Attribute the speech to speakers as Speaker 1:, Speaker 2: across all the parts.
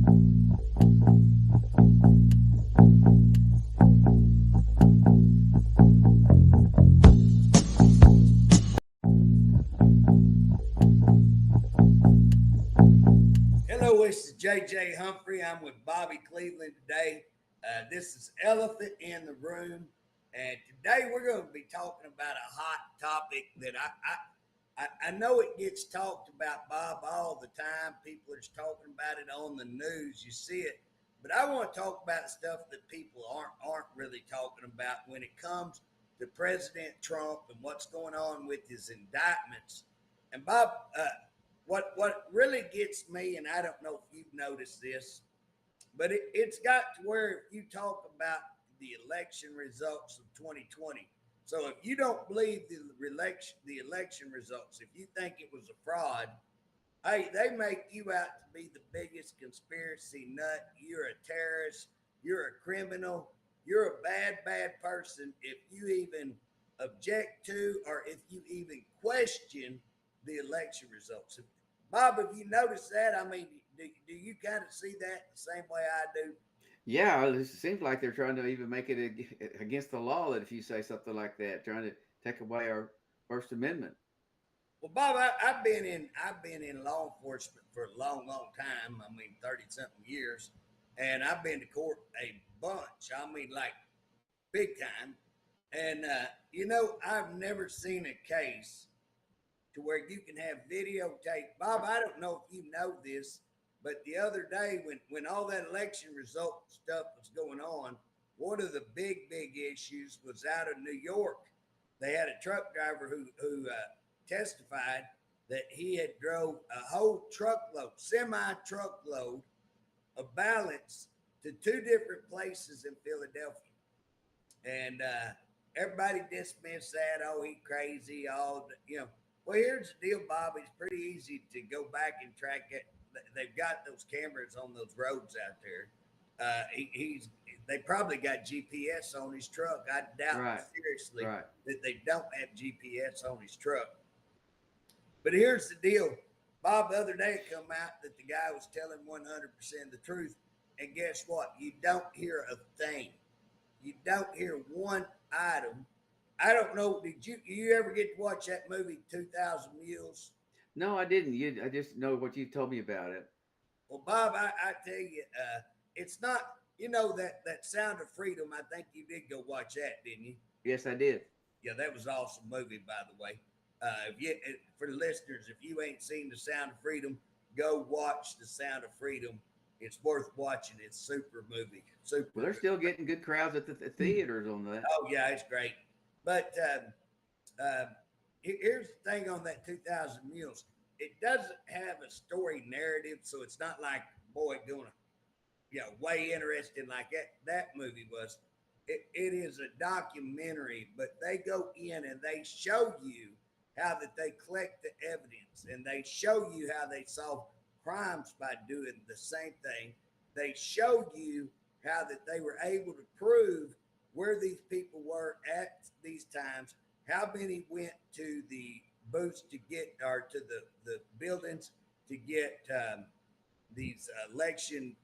Speaker 1: Hello, this is JJ Humphrey. I'm with Bobby Cleveland today. This is Elephant in the Room. And today we're going to be talking about a hot topic that I know it gets talked about, Bob, all the time. People are just talking about it on the news. You see it. But I want to talk about stuff that people aren't really talking about when it comes to President Trump and what's going on with his indictments. And Bob, what really gets me, and I don't know if you've noticed this, but it's got to where if you talk about the election results of 2020, so if you don't believe the election results, if you think it was a fraud, hey, they make you out to be the biggest conspiracy nut. You're a terrorist. You're a criminal. You're a bad person if you even object to or if you even question the election results. Bob, have you noticed that? I mean, do you kind of see that the same way I do?
Speaker 2: Yeah, it seems like they're trying to even make it against the law that if you say something like that, trying to take away our First Amendment.
Speaker 1: Well, Bob, I've been in law enforcement for a long time. I mean, 30 something years, and I've been to court a bunch. I mean, like big time. And I've never seen a case to where you can have videotape. Bob, I don't know if you know this, but the other day when all that election result stuff was going on, one of the big issues was out of New York. They had a truck driver who testified that he had drove a whole truckload, semi truckload of ballots to two different places in Philadelphia, and everybody dismissed that. Oh, he crazy. Well, here's the deal, Bob. It's pretty easy to go back and track it. They've got those cameras on those roads out there. He's they probably got GPS on his truck. I doubt
Speaker 2: Right,
Speaker 1: seriously
Speaker 2: right.
Speaker 1: that they don't have GPS on his truck. But here's the deal, Bob. The other day it come out that the guy was telling 100% the truth, and guess what? You don't hear a thing. You don't hear one item. I don't know. Did you ever get to watch that movie 2,000 Mules?
Speaker 2: No, I didn't. I just know what you told me about it.
Speaker 1: Well, Bob, I tell you, it's not. That Sound of Freedom. I think you did go watch that, didn't you?
Speaker 2: Yes, I did.
Speaker 1: Yeah, that was an awesome movie, by the way. For the listeners, if you ain't seen The Sound of Freedom, go watch The Sound of Freedom. It's worth watching. It's super movie, super
Speaker 2: Well, they're
Speaker 1: good.
Speaker 2: still getting good crowds at the theaters on that.
Speaker 1: Oh yeah, it's great. But here's the thing on that 2,000 Mules. It doesn't have a story narrative, so it's not like boy going way interesting like that movie was. It is a documentary, but they go in and they show you how that they collect the evidence and they show you how they solve crimes by doing the same thing. They show you how that they were able to prove where these people were at these times, how many went to the booths to get or to the buildings to get these election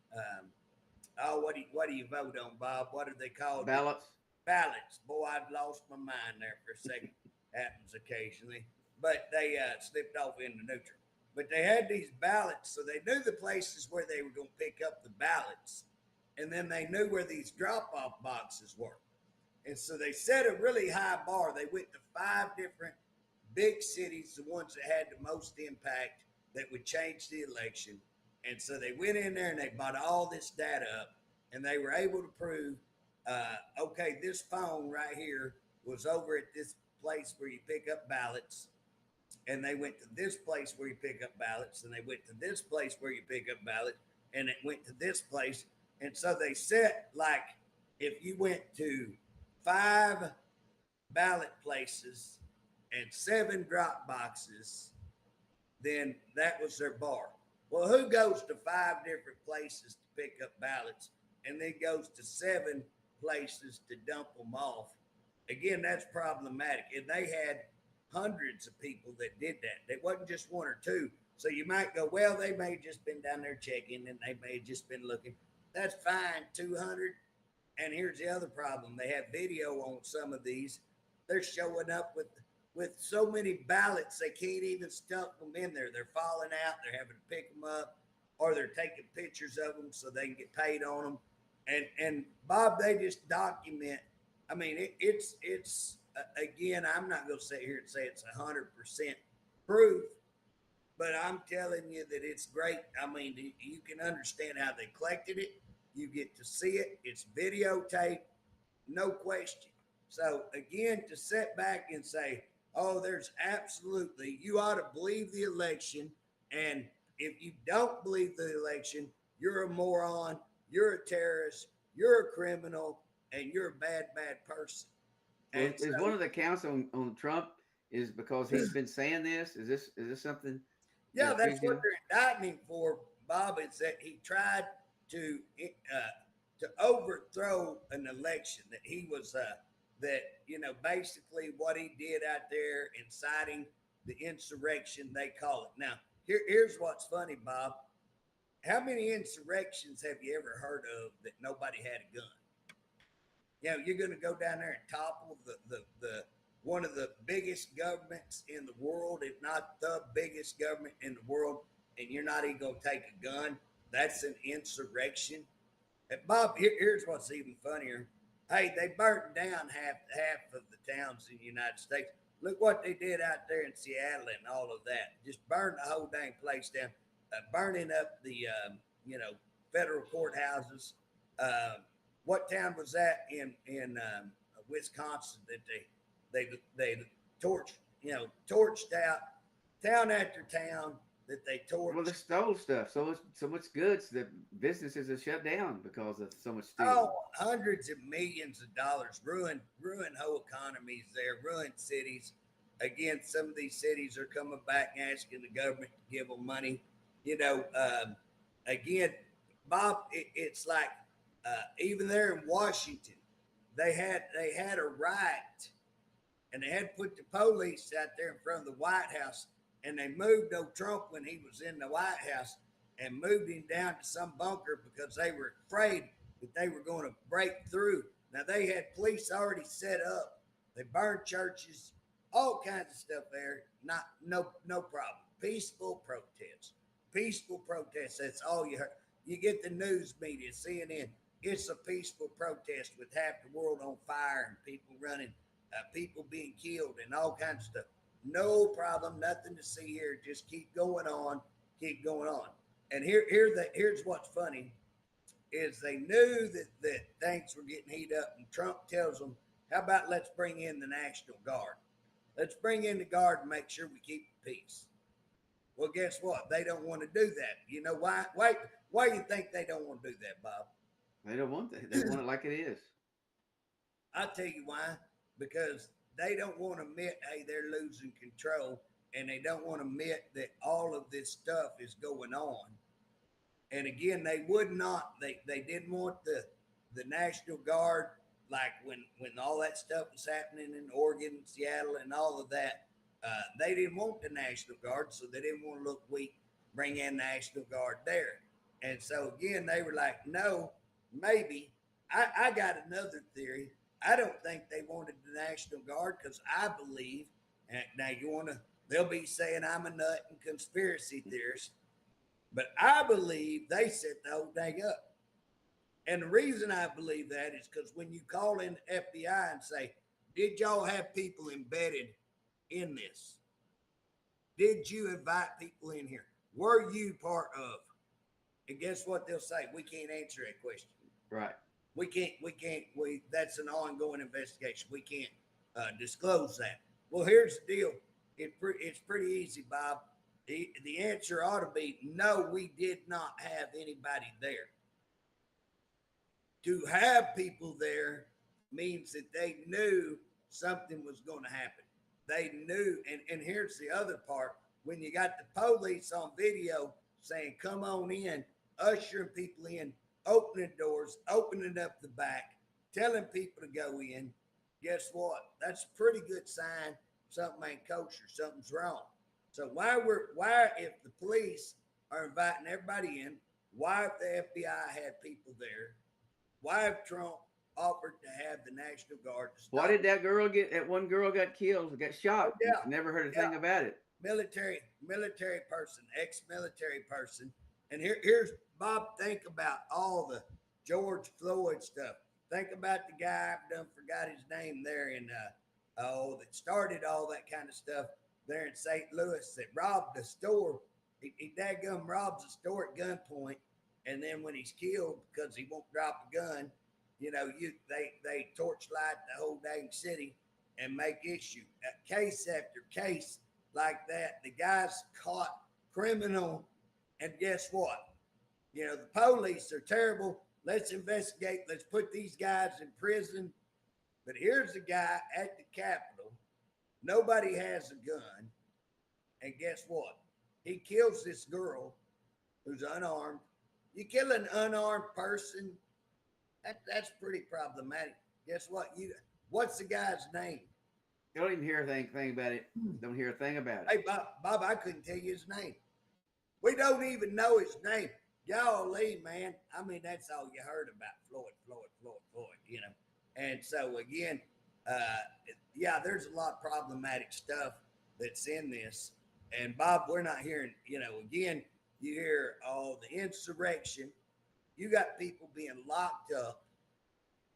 Speaker 1: what do you vote on, Bob? What are they called?
Speaker 2: Ballots.
Speaker 1: Ballots. Boy, I'd lost my mind there for a second. Happens occasionally, but they slipped off into neutral. But they had these ballots, so they knew the places where they were going to pick up the ballots, and then they knew where these drop-off boxes were. And so they set a really high bar. They went to five different big cities, the ones that had the most impact that would change the election. And so they went in there and they bought all this data up, and they were able to prove, okay, this phone right here was over at this place where you pick up ballots, and they went to this place where you pick up ballots, and they went to this place where you pick up ballots, and it went to this place. And so they set like if you went to five ballot places and seven drop boxes, then that was their bar. Well, who goes to five different places to pick up ballots and then goes to seven places to dump them off? Again, that's problematic. And they had hundreds of people that did that. It wasn't just one or two. So you might go, well, they may have just been down there checking and they may have just been looking. That's fine, 200. And here's the other problem: they have video on some of these. They're showing up with so many ballots they can't even stuff them in there. They're falling out. They're having to pick them up, or they're taking pictures of them so they can get paid on them. And Bob, they just document. I mean, it's again. I'm not going to sit here and say it's 100% proof, but I'm telling you that it's great. I mean, you can understand how they collected it. You get to see it. It's videotape, no question. So again, to sit back and say, "Oh, there's absolutely," you ought to believe the election, and if you don't believe the election, you're a moron, you're a terrorist, you're a criminal, and you're a bad person.
Speaker 2: Well,
Speaker 1: And
Speaker 2: is
Speaker 1: so
Speaker 2: one of the counts on Trump is because he's been saying this? Is this something that
Speaker 1: yeah, that's
Speaker 2: accusing
Speaker 1: what
Speaker 2: him?
Speaker 1: they're indicting him for, Bob. Is that he tried to overthrow an election. That he was that basically what he did out there inciting the insurrection. They call it now. Here's what's funny, Bob. How many insurrections have you ever heard of that nobody had a gun? You're going to go down there and topple the one of the biggest governments in the world, if not the biggest government in the world, and you're not even going to take a gun. That's an insurrection. And Bob, here's what's even funnier. Hey, they burnt down half of the towns in the United States. Look what they did out there in Seattle and all of that. Just burned the whole dang place down, burning up the federal courthouses. Uh, what town was that in Wisconsin that they torched torched out town after town that they
Speaker 2: Well, they
Speaker 1: torched.
Speaker 2: stole stuff. So much goods that businesses are shut down because of so much stealing.
Speaker 1: Oh, hundreds of millions of dollars ruined whole economies there, ruined cities. Again, some of these cities are coming back and asking the government to give them money. You know, again, Bob, it's like even there in Washington, they had a riot and they had put the police out there in front of the White House, and they moved old Trump when he was in the White House and moved him down to some bunker because they were afraid that they were going to break through. Now they had police already set up. They burned churches, all kinds of stuff there. Not no problem. Peaceful protests. Peaceful protests. That's all you heard. You get the news media, CNN. It's a peaceful protest with half the world on fire and people running, people being killed and all kinds of stuff. No problem, nothing to see here. Just keep going on. And here's what's funny is they knew that things were getting heated up, and Trump tells them, "How about let's bring in the National Guard? Let's bring in the guard and make sure we keep the peace." Well, guess what? They don't want to do that. You know why? Why do you think they don't want to do that, Bob?
Speaker 2: They don't want that. They want it like it is.
Speaker 1: I'll tell you why. Because they don't want to admit, hey, they're losing control, and they don't want to admit that all of this stuff is going on. And again, they would not. They didn't want the National Guard, like when all that stuff was happening in Oregon, Seattle, and all of that. They didn't want the National Guard, so they didn't want to look weak. Bring in National Guard there, and so again, they were like, no, maybe. I got another theory. I don't think they wanted the National Guard because I believe. And now you want to? They'll be saying I'm a nut and conspiracy theorist. But I believe they set the whole thing up. And the reason I believe that is because when you call in the FBI and say, did y'all have people embedded in this? Did you invite people in here? Were you part of? And guess what they'll say? We can't answer that question.
Speaker 2: Right.
Speaker 1: That's an ongoing investigation. We can't disclose that. Well, here's the deal. It's pretty easy, Bob. The answer ought to be no, we did not have anybody there. To have people there means that they knew something was going to happen. They knew, and here's the other part. When you got the police on video saying, come on in, ushering people in, opening doors, opening up the back, telling people to go in, guess what? That's a pretty good sign something ain't kosher, something's wrong. So why if the police are inviting everybody in, why if the FBI had people there, why if Trump offered to have the National Guard to
Speaker 2: Why
Speaker 1: stop?
Speaker 2: did that girl get? That one girl got killed, got
Speaker 1: Oh
Speaker 2: shot.
Speaker 1: yeah,
Speaker 2: Never heard a
Speaker 1: yeah.
Speaker 2: thing about it.
Speaker 1: Military person, ex-military person. And here's Bob. Think about all the George Floyd stuff. Think about the guy, I've done forgot his name there in that started all that kind of stuff there in St. Louis that robbed the store. He dadgum robs a store at gunpoint, and then when he's killed because he won't drop a gun, they torchlight the whole dang city and make issue case after case like that. The guy's caught criminal, and guess what? The police are terrible. Let's investigate. Let's put these guys in prison. But here's the guy at the Capitol. Nobody has a gun. And guess what? He kills this girl who's unarmed. You kill an unarmed person, that's pretty problematic. Guess what? What's the guy's name?
Speaker 2: You don't even hear thing about it. Don't hear a thing about it.
Speaker 1: Hey, Bob, I couldn't tell you his name. We don't even know his name. Golly, man. I mean, that's all you heard about Floyd. And so, again, yeah, there's a lot of problematic stuff that's in this. And, Bob, we're not hearing, again, you hear all the insurrection. You got people being locked up.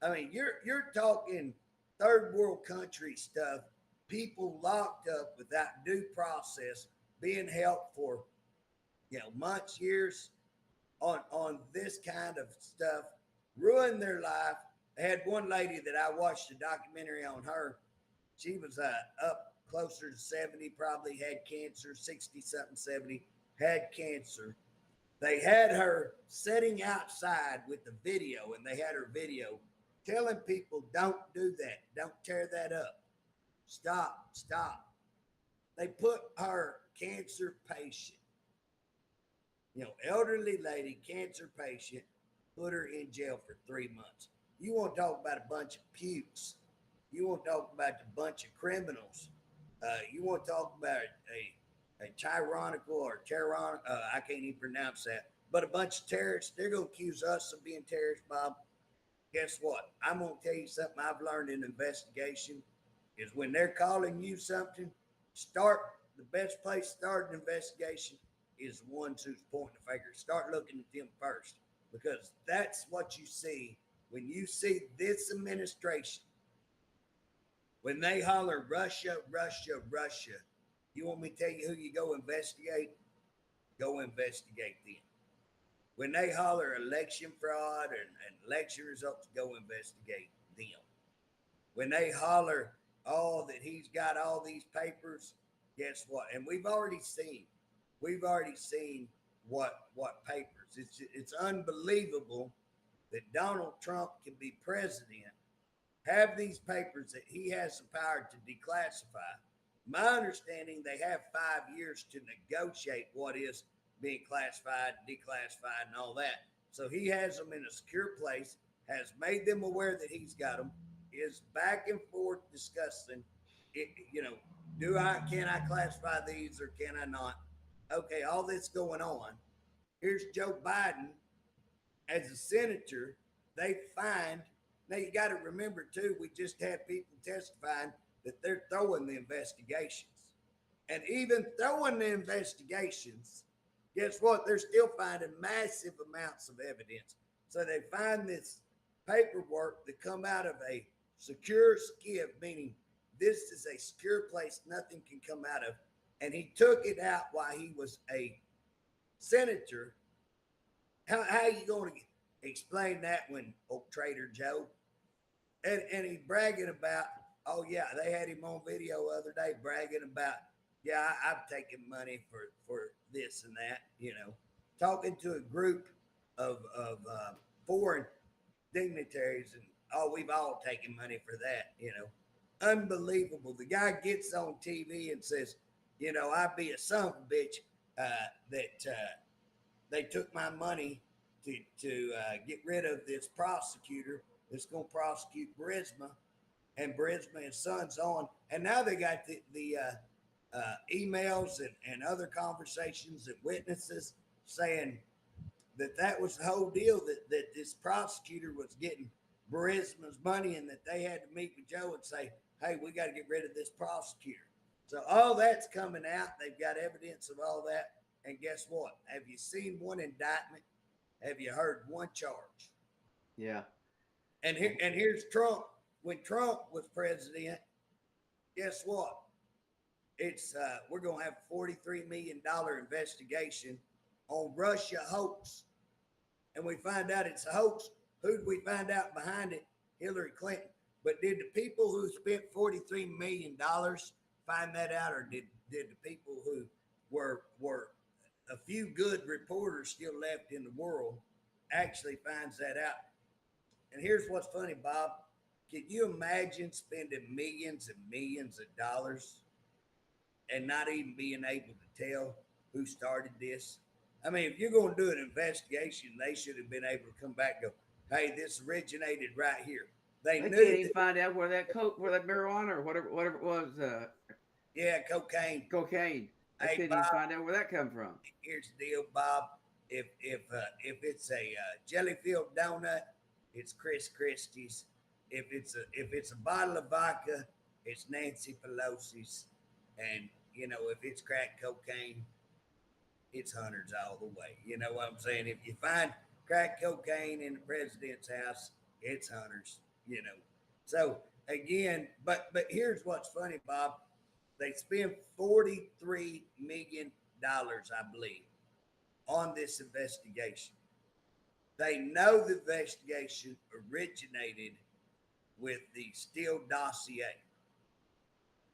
Speaker 1: I mean, you're talking third world country stuff, people locked up without due process, being held for months, years on this kind of stuff, ruined their life. I had one lady that I watched a documentary on her. She was up closer to 70, probably had cancer, 60 something, 70, had cancer. They had her sitting outside with the video, and they had her video telling people, don't do that. Don't tear that up. Stop. They put her cancer patient, elderly lady, cancer patient, put her in jail for 3 months. You want to talk about a bunch of pukes. You want to talk about a bunch of criminals. You want to talk about a tyrannical or I can't even pronounce that, but a bunch of terrorists. They're going to accuse us of being terrorists, Bob. Guess what? I'm going to tell you something I've learned in investigation is when they're calling you something, the best place to start an investigation is the ones who's pointing the finger. Start looking at them first, because that's what you see when you see this administration. When they holler Russia, Russia, Russia, you want me to tell you who you go investigate? Go investigate them. When they holler election fraud and election results, go investigate them. When they holler, that he's got all these papers, guess what? And we've already seen what papers. It's unbelievable that Donald Trump can be president, have these papers that he has the power to declassify. My understanding, they have 5 years to negotiate what is being classified, declassified, and all that. So he has them in a secure place, has made them aware that he's got them, is back and forth discussing it, can I classify these or can I not? Okay, all this going on. Here's Joe Biden as a senator. They find, now you got to remember too, we just had people testifying that they're throwing the investigations. And even throwing the investigations, guess what? They're still finding massive amounts of evidence. So they find this paperwork that come out of a secure skiff, meaning this is a secure place nothing can come out of. And he took it out while he was a senator. How are you going to explain that when Trader Joe? And he's bragging about, oh yeah, they had him on video the other day bragging about, yeah, I've taken money for this and that, talking to a group of foreign dignitaries, and we've all taken money for that. Unbelievable. The guy gets on TV and says, I'd be a son of a bitch that they took my money to get rid of this prosecutor that's going to prosecute Burisma, and Burisma and Sons on, and now they got the emails and other conversations and witnesses saying that that was the whole deal, that this prosecutor was getting Burisma's money and that they had to meet with Joe and say, hey, we got to get rid of this prosecutor. So all that's coming out. They've got evidence of all that. And guess what? Have you seen one indictment? Have you heard one charge?
Speaker 2: Yeah.
Speaker 1: And here's Trump. When Trump was president, guess what? It's we're gonna have a $43 million investigation on Russia hoax, and we find out it's a hoax. Who did we find out behind it? Hillary Clinton. But did the people who spent $43 million find that out, or did the people who were a few good reporters still left in the world actually finds that out? And here's what's funny, Bob. Can you imagine spending millions and millions of dollars and not even being able to tell who started this? I mean, if you're going to do an investigation, they should have been able to come back and go, hey, this originated right here. They
Speaker 2: They can't
Speaker 1: knew
Speaker 2: even
Speaker 1: that,
Speaker 2: find out where that coke, where that marijuana or whatever it was,
Speaker 1: yeah, cocaine.
Speaker 2: cocaine. They
Speaker 1: Hey,
Speaker 2: couldn't even
Speaker 1: Bob,
Speaker 2: find out where that come from.
Speaker 1: here's the deal, Bob. If it's a jelly-filled donut, it's Chris Christie's. If it's a bottle of vodka, it's Nancy Pelosi's. And you know, if it's crack cocaine, it's Hunter's all the way. You know what I'm saying? If you find crack cocaine in the president's house, it's Hunter's. You know. So again, but here's what's funny, Bob. They spent $43 million, I believe, on this investigation. They know the investigation originated with the Steele dossier.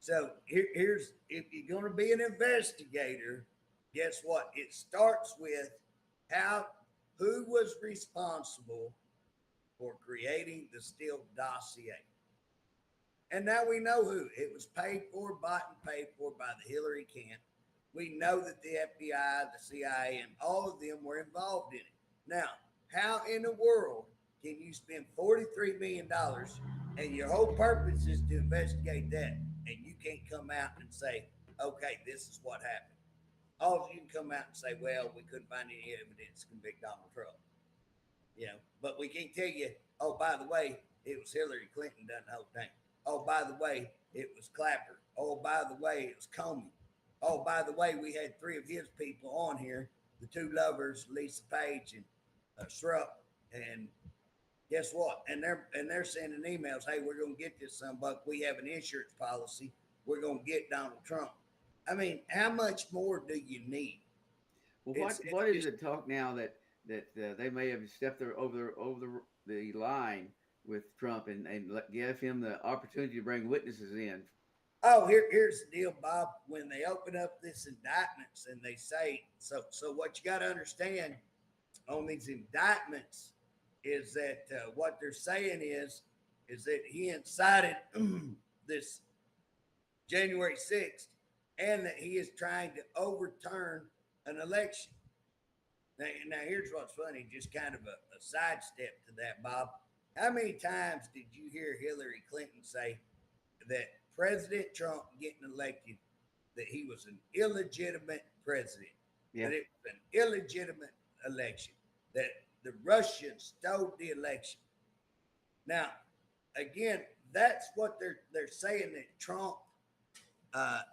Speaker 1: So here's if you're going to be an investigator, guess what? It starts with how who was responsible for creating the Steele dossier. And now we know who. It was paid for, bought and paid for by the Hillary camp. We know that the FBI, the CIA, and all of them were involved in it. Now, how in the world can you spend $43 million and your whole purpose is to investigate that, and you can't come out and say, okay, this is what happened? All you can come out and say, well, we couldn't find any evidence to convict Donald Trump. You know, but we can't tell you, oh, by the way, it was Hillary Clinton done the whole thing. Oh, by the way, it was Clapper. Oh, by the way, it was Comey. Oh, by the way, we had three of his people on here, the two lovers, Lisa Page and Shrupp. And guess what? And they're sending emails. Hey, we're gonna get this son buck. We have an insurance policy. We're gonna get Donald Trump. I mean, how much more do you need?
Speaker 2: Well,
Speaker 1: It's
Speaker 2: what is
Speaker 1: just
Speaker 2: the talk now that they may have stepped over the line with Trump and give him the opportunity to bring witnesses in?
Speaker 1: oh, here's the deal, Bob. When they open up this indictments and they say so what you got to understand on these indictments is that what they're saying is that he incited this January 6th and that he is trying to overturn an election. Now here's what's funny, just kind of a sidestep to that, Bob. How many times did you hear Hillary Clinton say that President Trump getting elected, that he was an illegitimate president,
Speaker 2: Yeah.
Speaker 1: that it was an illegitimate election, that the Russians stole the election? Now, again, that's what they're saying, that Trump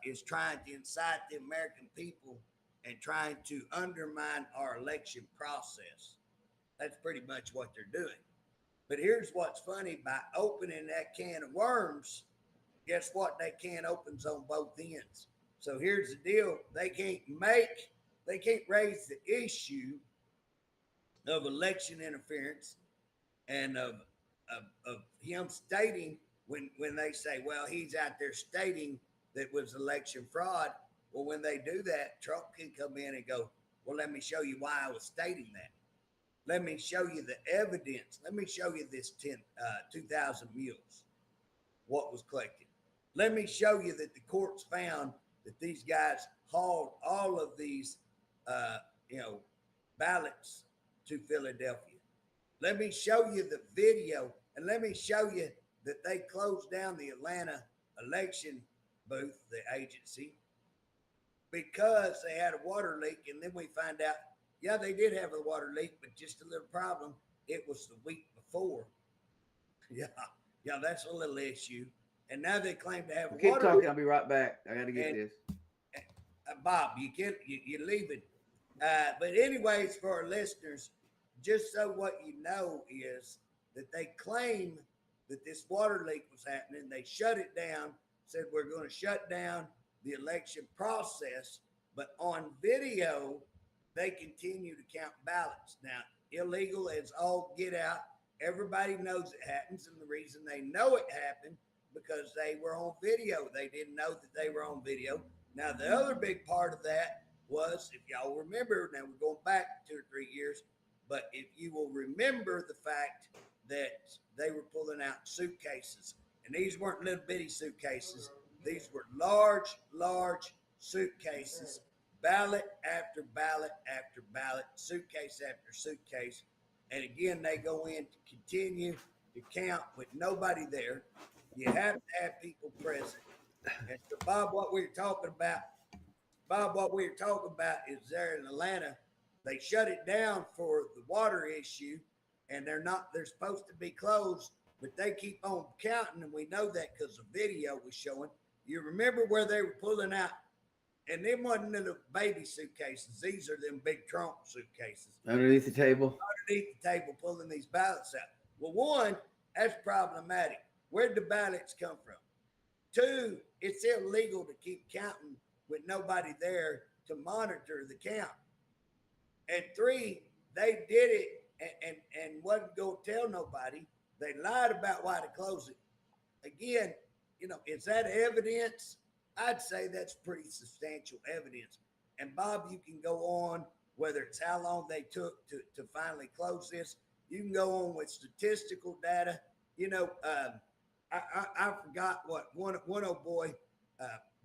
Speaker 1: is trying to incite the American people and trying to undermine our election process. That's pretty much what they're doing. But here's what's funny, by opening that can of worms, guess what? That can opens on both ends. So here's the deal. They can't raise the issue of election interference and of him stating when they say, well, he's out there stating that was election fraud. Well, when they do that, Trump can come in and go, well, let me show you why I was stating that. Let me show you the evidence. Let me show you this 2,000 mules, what was collected. Let me show you that the courts found that these guys hauled all of these, ballots to Philadelphia. Let me show you the video, and let me show you that they closed down the Atlanta election booth, the agency, because they had a water leak, and then we find out, yeah, they did have a water leak, but just a little problem. It was the week before. Yeah, yeah, that's a little issue. And now they claim to have
Speaker 2: Well,
Speaker 1: a
Speaker 2: keep
Speaker 1: water
Speaker 2: talking.
Speaker 1: leak.
Speaker 2: I'll be right back. I got to get
Speaker 1: And
Speaker 2: this.
Speaker 1: Bob, you can't, you're leaving. But anyways, for our listeners, just so what you know is that they claim that this water leak was happening. They shut it down, said we're going to shut down the election process, but on video, they continue to count ballots. Now, illegal as all get out. Everybody knows it happens, and the reason they know it happened because they were on video. They didn't know that they were on video. Now, the other big part of that was, if y'all remember, now we're going back 2 or 3 years, but if you will remember the fact that they were pulling out suitcases, and these weren't little bitty suitcases, these were large, large suitcases, ballot after ballot after ballot, suitcase after suitcase. And again, they go in to continue to count with nobody there. You have to have people present. And so, Bob, what we were talking about is there in Atlanta, they shut it down for the water issue, and they're supposed to be closed, but they keep on counting, and we know that because the video was showing. You remember where they were pulling out, and them wasn't little baby suitcases. These are them big trunk suitcases
Speaker 2: Underneath the table.
Speaker 1: underneath the table pulling these ballots out. Well, one, that's problematic. Where'd the ballots come from? Two, it's illegal to keep counting with nobody there to monitor the count. And three, they did it and wasn't going to tell nobody. They lied about why to close it. Again, is that evidence? I'd say that's pretty substantial evidence. And Bob, you can go on whether it's how long they took to finally close this. You can go on with statistical data. I forgot what one old boy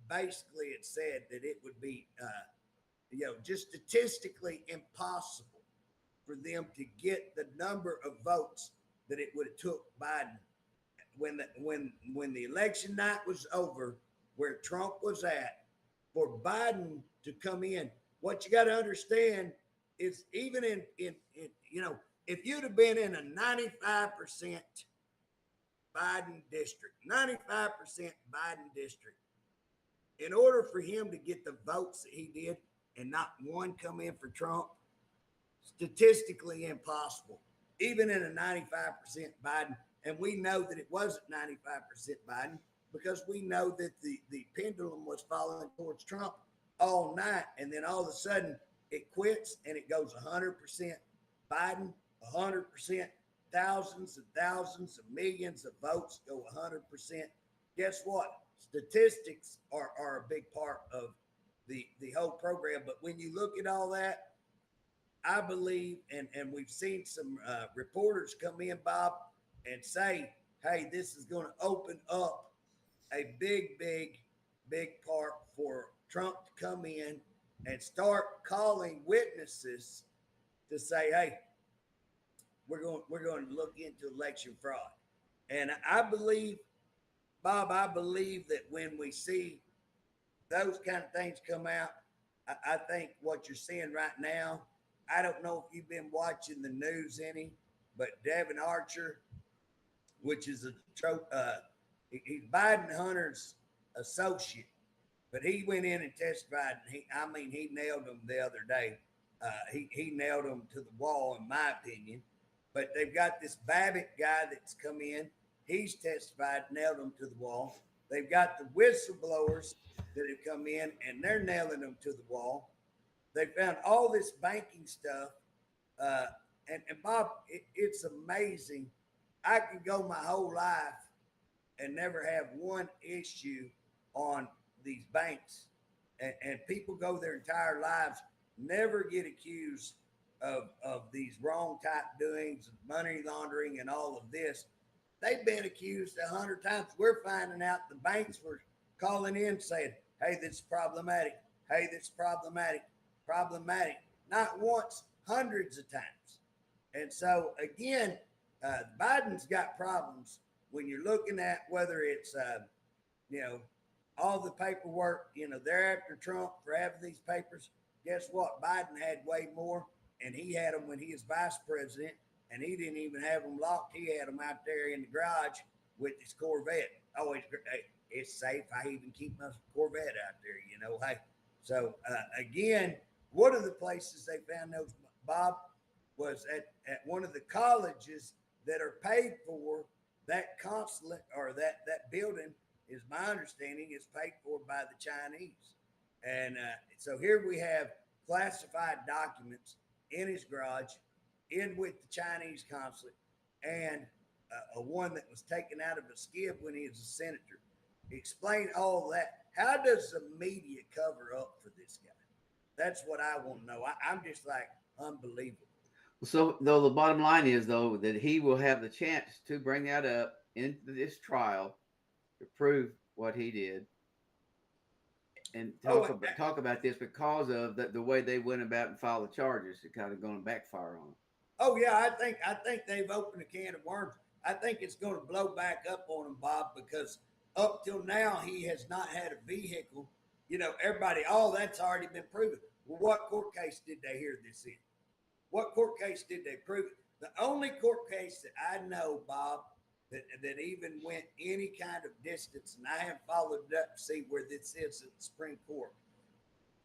Speaker 1: basically it said that it would be just statistically impossible for them to get the number of votes that it would have took Biden when the election night was over, where Trump was at, for Biden to come in. What you got to understand is even in if you'd have been in a 95% Biden district, 95% Biden district, in order for him to get the votes that he did and not one come in for Trump, statistically impossible, even in a 95% Biden. And we know that it wasn't 95% Biden because we know that the pendulum was falling towards Trump all night. And then all of a sudden it quits and it goes 100% Biden, 100%, thousands and thousands of millions of votes go 100%. Guess what? Statistics are a big part of the whole program. But when you look at all that, I believe, and we've seen some reporters come in, Bob, and say, hey, this is going to open up a big, big, big part for Trump to come in and start calling witnesses to say, hey, we're going to look into election fraud. And I believe, Bob, I believe that when we see those kind of things come out, I think what you're seeing right now, I don't know if you've been watching the news any, but Devin Archer, which is he's Biden Hunter's associate, but he went in and testified. And he nailed him the other day. He nailed him to the wall, in my opinion. But they've got this Babbitt guy that's come in. He's testified, nailed him to the wall. They've got the whistleblowers that have come in, and they're nailing them to the wall. They found all this banking stuff. And Bob, it's amazing. I could go my whole life and never have one issue on these banks. And people go their entire lives, never get accused of these wrong type doings, money laundering, and all of this. They've been accused 100 times. We're finding out the banks were calling in saying, hey, this is problematic. Hey, this is problematic. Problematic. Not once, hundreds of times. And so, again, Biden's got problems when you're looking at whether it's, all the paperwork, they're after Trump for having these papers. Guess what? Biden had way more, and he had them when he was vice president, and he didn't even have them locked. He had them out there in the garage with his Corvette. Oh, it's safe. I even keep my Corvette out there. Hey, so again, one of the places they found those, Bob, was at one of the colleges that are paid for. That consulate or that building, is my understanding, is paid for by the Chinese. And so here we have classified documents in his garage, in with the Chinese consulate, and a one that was taken out of a skib when he was a senator. Explain all that. How does the media cover up for this guy? That's what I want to know. I'm just like, unbelievable.
Speaker 2: So, though, the bottom line is, though, that he will have the chance to bring that up into this trial to prove what he did and
Speaker 1: Oh,
Speaker 2: talk about this because of the way they went about and filed the charges. It kind of going to backfire on them.
Speaker 1: oh yeah, I think they've opened a can of worms. I think it's going to blow back up on him, Bob, because up till now he has not had a vehicle. Everybody, oh, that's already been proven. Well, what court case did they hear this in? What court case did they prove it? The only court case that I know, Bob, that even went any kind of distance, and I haven't followed it up to see where this is at the Supreme Court.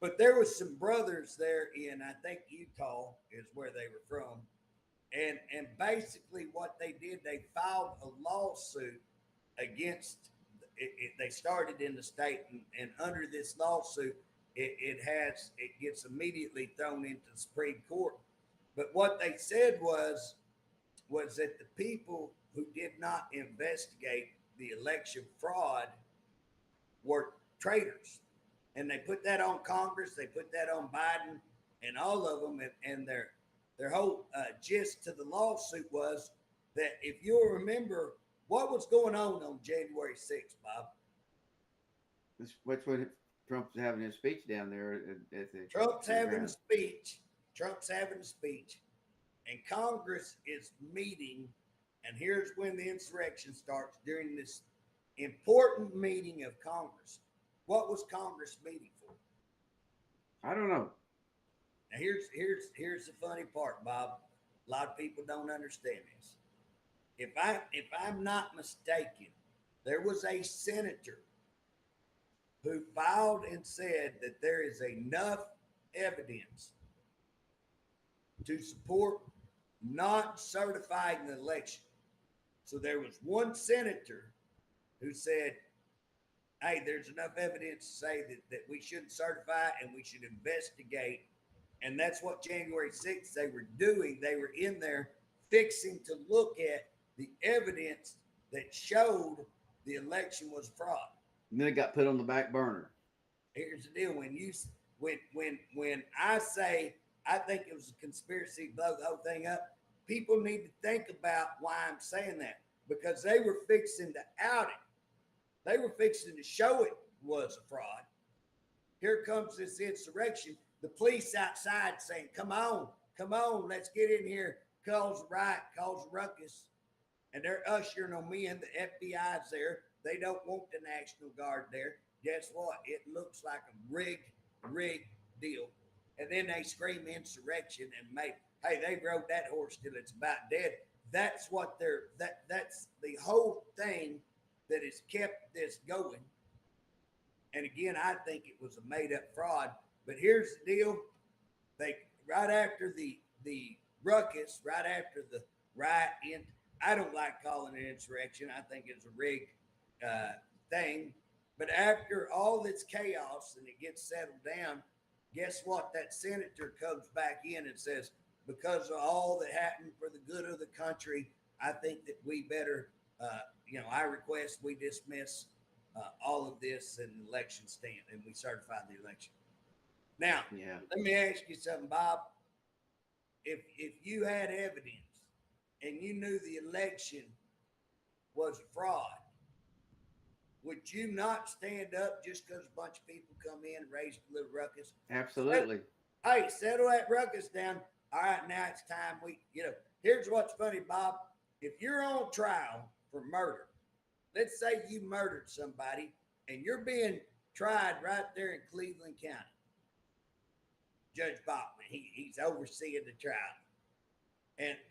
Speaker 1: But there was some brothers there in, I think, Utah is where they were from. And basically what they did, they filed a lawsuit against they started in the state, and under this lawsuit, it gets immediately thrown into the Supreme Court. But what they said was that the people who did not investigate the election fraud were traitors. And they put that on Congress, they put that on Biden and all of them. And their whole gist to the lawsuit was that, if you'll remember, what was going on January 6th, Bob?
Speaker 2: Which when Trump's having his speech down there at the
Speaker 1: Trump's having a speech, and Congress is meeting. And here's when the insurrection starts, during this important meeting of Congress. What was Congress meeting for?
Speaker 2: I don't know.
Speaker 1: Now here's the funny part, Bob. A lot of people don't understand this. If I'm not mistaken, there was a senator who filed and said that there is enough evidence to support not certifying the election. So there was one senator who said, hey, there's enough evidence to say that we shouldn't certify and we should investigate. And that's what January 6th they were doing. They were in there fixing to look at the evidence that showed the election was fraud.
Speaker 2: And then it got put on the back burner.
Speaker 1: Here's the deal: when I say I think it was a conspiracy to blow the whole thing up, people need to think about why I'm saying that, because they were fixing to out it. They were fixing to show it was a fraud. Here comes this insurrection. The police outside saying, come on, let's get in here, cause a riot, cause a ruckus. And they're ushering on me, and the FBI's there. They don't want the National Guard there. Guess what? It looks like a rigged deal. And then they scream insurrection and hey, they rode that horse till it's about dead. That's what that's the whole thing that has kept this going. And again, I think it was a made up fraud. But here's the deal. They, right after the ruckus, right after the riot, I don't like calling it insurrection. I think it's a rigged thing. But after all this chaos and it gets settled down, guess what? That senator comes back in and says, because of all that happened for the good of the country, I think that we better, I request we dismiss all of this and election stand, and we certify the election. Now, Let me ask you something, Bob. If you had evidence and you knew the election was a fraud, would you not stand up just because a bunch of people come in and raise a little ruckus?
Speaker 2: Absolutely.
Speaker 1: Settle that ruckus down. All right, now it's time here's what's funny, Bob. If you're on trial for murder, let's say you murdered somebody and you're being tried right there in Cleveland County. Judge Bachman, he's overseeing the trial.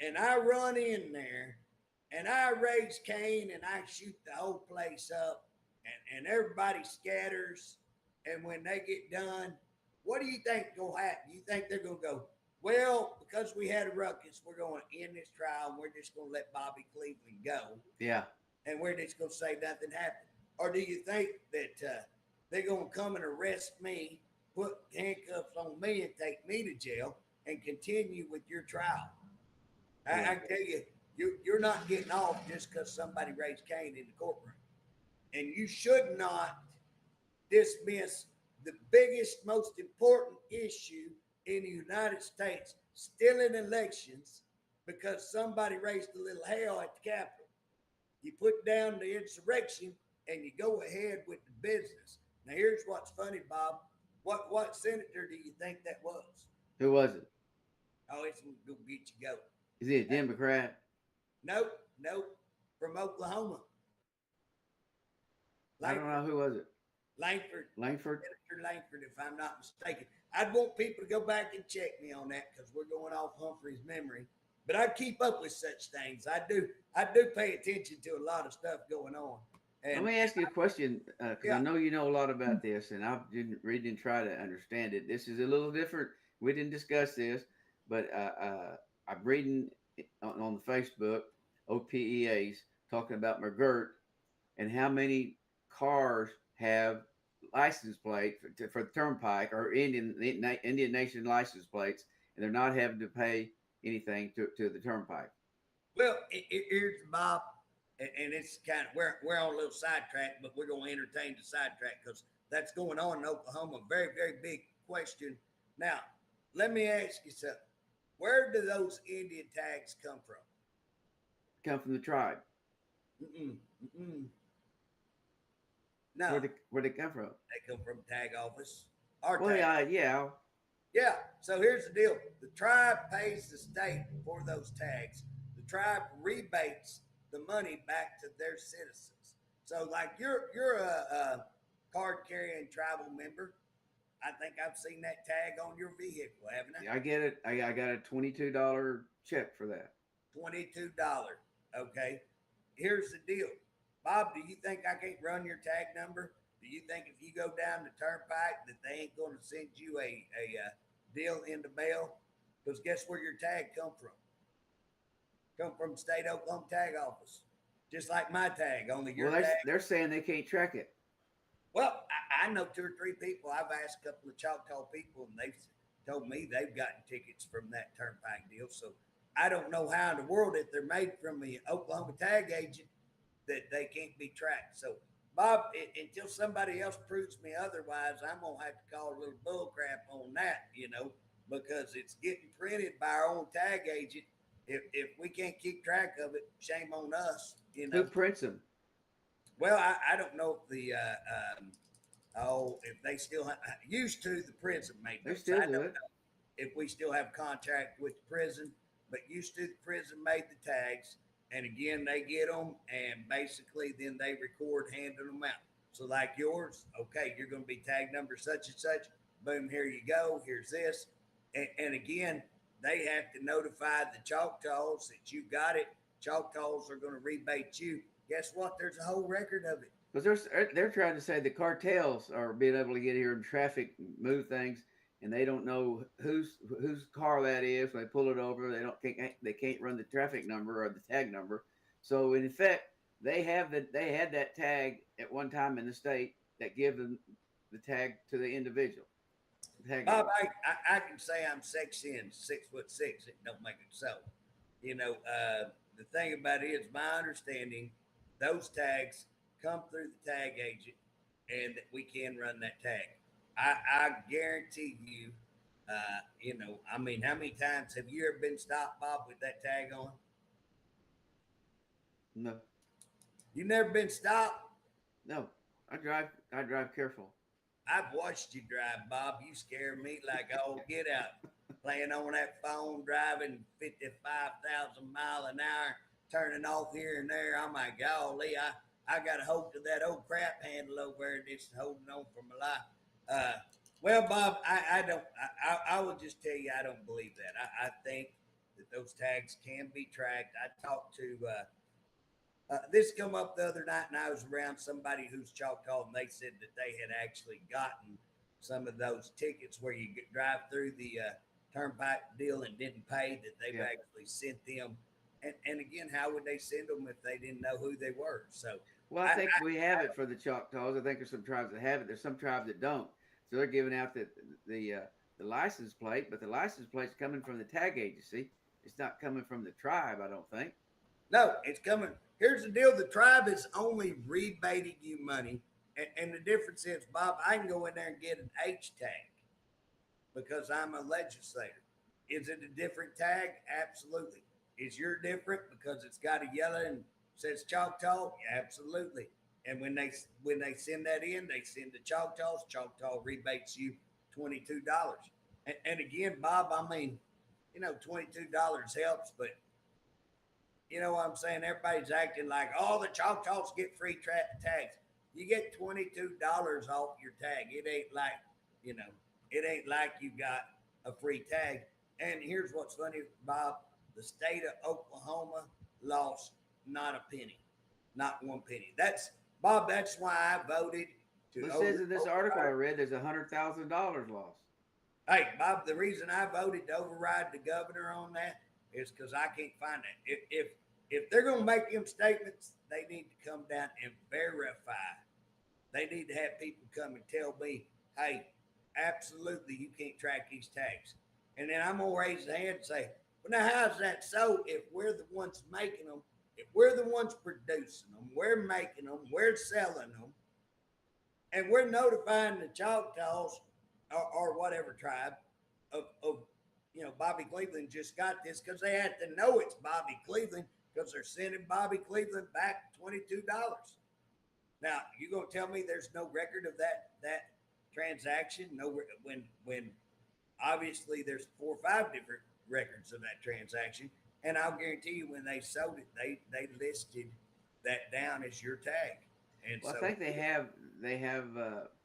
Speaker 1: And I run in there and I raise Cain and I shoot the whole place up and everybody scatters. And when they get done, what do you think gonna happen? You think they're gonna go, well, because we had a ruckus, we're gonna end this trial and we're just gonna let Bobby Cleveland go.
Speaker 2: Yeah.
Speaker 1: And we're just gonna say nothing happened? Or do you think that they're gonna come and arrest me, put handcuffs on me and take me to jail and continue with your trial? I tell you, you're not getting off just because somebody raised Cain in the courtroom. And you should not dismiss the biggest, most important issue in the United States, stealing elections, because somebody raised a little hell at the Capitol. You put down the insurrection and you go ahead with the business. Now, here's what's funny, Bob. What senator do you think that was?
Speaker 2: Who was it?
Speaker 1: Oh, it's going to get you going.
Speaker 2: Is he a Democrat?
Speaker 1: Nope. From Oklahoma.
Speaker 2: I don't know. Who was it?
Speaker 1: Langford.
Speaker 2: Senator
Speaker 1: Langford, if I'm not mistaken. I'd want people to go back and check me on that because we're going off Humphrey's memory. But I keep up with such things. I do pay attention to a lot of stuff going on. And
Speaker 2: let me ask you a question, because I know you know a lot about this, and I didn't try to understand it. This is a little different. We didn't discuss this, but I'm reading on the Facebook OPEAs talking about McGirt and how many cars have license plate for the Turnpike or Indian Nation license plates, and they're not having to pay anything to the Turnpike.
Speaker 1: Well, here's Bob, and it's kind of we're on a little sidetrack, but we're going to entertain the sidetrack because that's going on in Oklahoma. Very, very big question. Now, let me ask you something. Where do those Indian tags come from?
Speaker 2: Come from the tribe.
Speaker 1: No.
Speaker 2: Where they come from?
Speaker 1: They come from tag office.
Speaker 2: Yeah.
Speaker 1: So here's the deal: the tribe pays the state for those tags. The tribe rebates the money back to their citizens. So, like you're a card carrying tribal member. I think I've seen that tag on your vehicle, haven't I?
Speaker 2: I get it. I got a $22 check for that.
Speaker 1: $22. Okay. Here's the deal. Bob, do you think I can't run your tag number? Do you think if you go down the turnpike that they ain't going to send you a deal in the mail? Because guess where your tag come from? Come from the state Oklahoma tag office. Just like my tag, only your tag.
Speaker 2: They're saying they can't track it.
Speaker 1: Well, I know 2 or 3 people. I've asked a couple of Choctaw people, and they've told me they've gotten tickets from that turnpike deal. So I don't know how in the world, if they're made from the Oklahoma tag agent, that they can't be tracked. So, Bob, until somebody else proves me otherwise, I'm going to have to call a little bull crap on that, because it's getting printed by our own tag agent. If we can't keep track of it, shame on us.
Speaker 2: Who prints them?
Speaker 1: Well, I don't know if the if they still used to, the prison made
Speaker 2: They
Speaker 1: those.
Speaker 2: still
Speaker 1: I
Speaker 2: do
Speaker 1: don't
Speaker 2: it.
Speaker 1: know if we still have contract with the prison, but used to, the prison made the tags, and again they get them, and basically then they record handing them out. So like yours, okay, you're going to be tag number such and such. Boom, here you go. Here's this, and again they have to notify the Choctaws that you got it. Choctaws are going to rebate you. Guess what? There's a whole record of it.
Speaker 2: Because they're trying to say the cartels are being able to get here and traffic, move things, and they don't know whose car that is. When they pull it over, they can't run the traffic number or the tag number. So in effect, they had that tag at one time in the state that give them the tag to the individual.
Speaker 1: Bob, I can say I'm 6'6", 6'6". It don't make it so. The thing about it is, my understanding, those tags come through the tag agent, and that we can run that tag. I guarantee you, how many times have you ever been stopped, Bob, with that tag on?
Speaker 2: No.
Speaker 1: You never been stopped?
Speaker 2: No. I drive careful.
Speaker 1: I've watched you drive, Bob. You scare me like all get out. Playing on that phone, driving 55,000 miles an hour, turning off here and there. I'm like, golly, I got a hold of that old crap handle over there that's holding on for my life. Well, Bob, I don't. I will just tell you, I don't believe that. I think that those tags can be tracked. I talked to this come up the other night, and I was around somebody who's Choctaw, and they said that they had actually gotten some of those tickets where you drive through the turnpike deal and didn't pay. That they've
Speaker 2: Yeah.
Speaker 1: actually sent them. And again, how would they send them if they didn't know who they were? So
Speaker 2: Well, I think we have it for the Choctaws. I think there's some tribes that have it. There's some tribes that don't. So they're giving out the uh, the license plate, but the license plate's coming from the tag agency. It's not coming from the tribe. I don't think.
Speaker 1: no, it's coming. Here's the deal: the tribe is only rebating you money, and the difference is, Bob, I can go in there and get an H tag because I'm a legislator. Is it a different tag? Absolutely. Is your different because it's got a yellow and says Choctaw? Absolutely. And when they send that in, they send the Choctaws. Choctaw rebates you $22. And again, Bob, I mean, $22 helps, but you know what I'm saying? Everybody's acting like, oh, the Choctaws get free tags. You get $22 off your tag. You know, it ain't like you got a free tag. And here's what's funny, Bob: the state of Oklahoma lost not a penny, not one penny. That's Bob. That's why I voted to
Speaker 2: It says in this article I
Speaker 1: override.
Speaker 2: read there's $100,000 lost.
Speaker 1: Hey, Bob, the reason I voted to override the governor on that is because I can't find that. If they're going to make them statements, they need to come down and verify. They need to have people come and tell me, hey, absolutely, you can't track these tags. And then I'm going to raise the hand and say, well, now, how's that so if we're the ones making them, if we're the ones producing them, we're making them, we're selling them, and we're notifying the Choctaws or whatever tribe of Bobby Cleveland just got this because they had to know it's Bobby Cleveland because they're sending Bobby Cleveland back $22. Now you gonna tell me there's no record of that transaction? No, when obviously there's 4 or 5 different records of that transaction, and I'll guarantee you when they sold it, they listed that down as your tag, and
Speaker 2: Well, I
Speaker 1: so
Speaker 2: think they have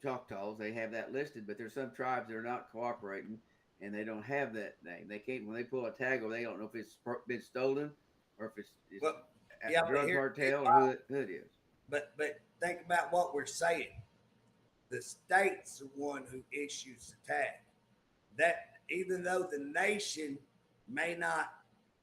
Speaker 2: Choctaws. They have that listed, but there's some tribes that are not cooperating, and they don't have that name. They can't when they pull a tag over. They don't know if it's been stolen or if it's
Speaker 1: well,
Speaker 2: a
Speaker 1: yeah, but
Speaker 2: drug
Speaker 1: here,
Speaker 2: cartel or who it is.
Speaker 1: but think about what we're saying. The state's the one who issues the tag. That even though the nation may not